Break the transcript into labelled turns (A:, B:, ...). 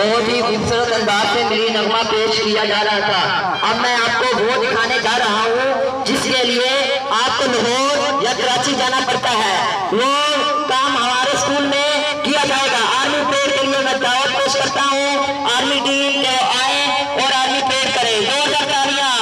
A: बहुत ही खूबसूरत अंदाज से मिली नगमा पेश किया जा रहा था। अब मैं आपको वो दिखाने जा रहा हूँ जिसके लिए आपको लाहौर या कराची जाना पड़ता है। वो काम हमारे स्कूल में किया जाएगा। आर्मी परेड के लिए मैं दावत पेश करता हूँ, आर्मी टीम के आए और आर्मी परेड करें। जोरदार तालियां।